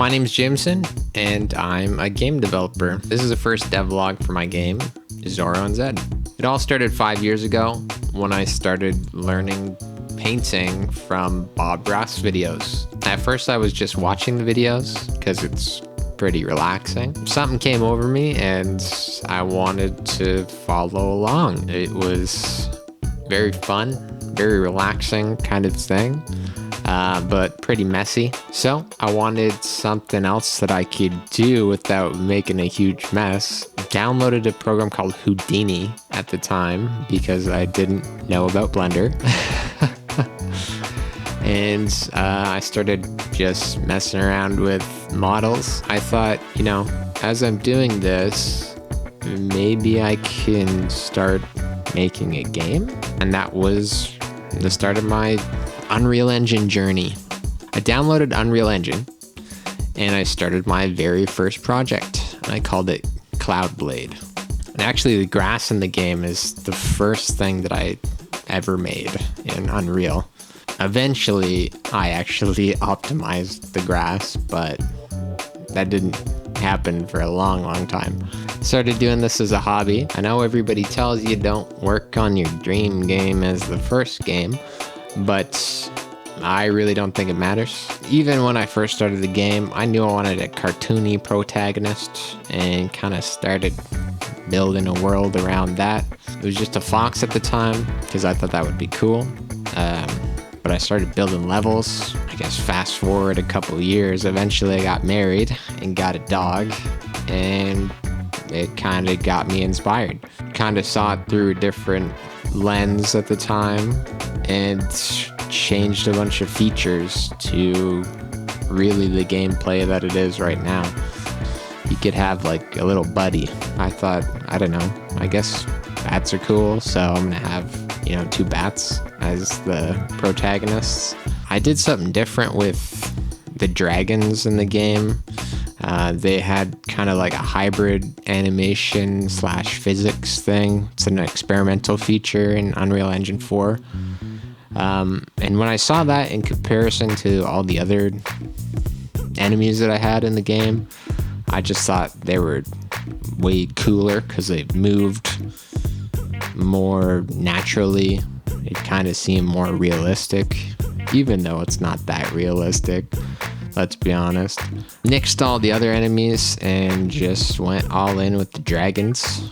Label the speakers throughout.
Speaker 1: My name's Jameson, and I'm a game developer. This is the first devlog for my game, Zorro and Zedd. It all started 5 years ago when I started learning painting from Bob Ross videos. At first I was just watching the videos because it's pretty relaxing. Something came over me and I wanted to follow along. It was very fun, very relaxing kind of thing. But pretty messy. So I wanted something else that I could do without making a huge mess. Downloaded a program called Houdini at the time because I didn't know about Blender. And I started just messing around with models. I thought, as I'm doing this, maybe I can start making a game. And that was the start of my Unreal Engine journey. I downloaded Unreal Engine and I started my very first project. I called it Cloudblade. And actually the grass in the game is the first thing that I ever made in Unreal. Eventually I actually optimized the grass, but that didn't happen for a long time. Started doing this as a hobby. I know everybody tells you don't work on your dream game as the first game, but I really don't think it matters. Even when I first started the game, I knew I wanted a cartoony protagonist and kind of started building a world around that. It was just a fox at the time because I thought that would be cool. But I started building levels. I guess fast forward a couple of years, eventually I got married and got a dog, and it kind of got me inspired. Kind of saw it through a different lens at the time and changed a bunch of features to really the gameplay that it is right now. You could have like a little buddy. I thought, I don't know, I guess bats are cool, so I'm gonna have, 2 bats as the protagonists. I did something different with the dragons in the game. They had kind of like a hybrid animation / physics thing. It's an experimental feature in Unreal Engine 4. And when I saw that in comparison to all the other enemies that I had in the game, I just thought they were way cooler because they moved more naturally. It kind of seemed more realistic, even though it's not that realistic. Let's be honest. Nixed all the other enemies and just went all in with the dragons.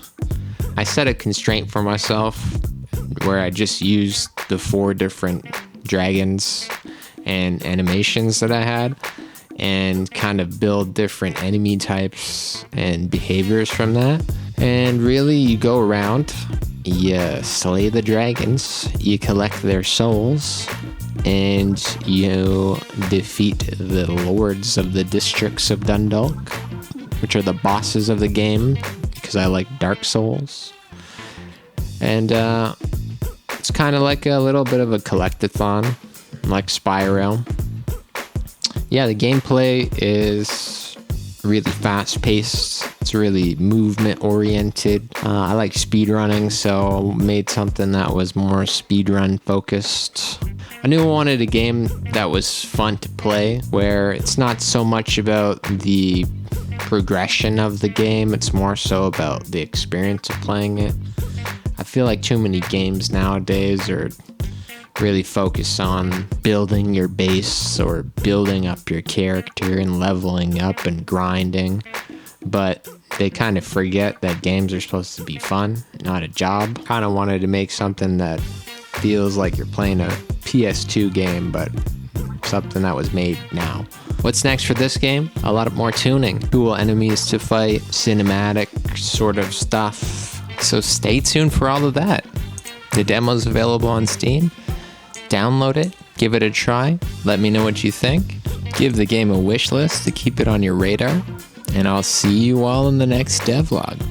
Speaker 1: I set a constraint for myself where I just used the 4 different dragons and animations that I had and kind of build different enemy types and behaviors from that. And really, you go around, you slay the dragons, you collect their souls, and you defeat the lords of the districts of Dundalk, which are the bosses of the game, because I like Dark Souls. And it's kind of like a little bit of a collectathon, like Spyro. Yeah, the gameplay is really fast-paced. It's really movement-oriented. I like speedrunning, so made something that was more speedrun focused. I knew I wanted a game that was fun to play, where it's not so much about the progression of the game, it's more so about the experience of playing it. I feel like too many games nowadays are really focused on building your base or building up your character and leveling up and grinding, but they kind of forget that games are supposed to be fun, not a job. Kind of wanted to make something that feels like you're playing a PS2 game, but something that was made now. What's next for this game? A lot more tuning, cool enemies to fight, cinematic sort of stuff. So stay tuned for all of that. The demo's available on Steam. Download it, give it a try, let me know what you think. Give the game a wish list to keep it on your radar, and I'll see you all in the next devlog.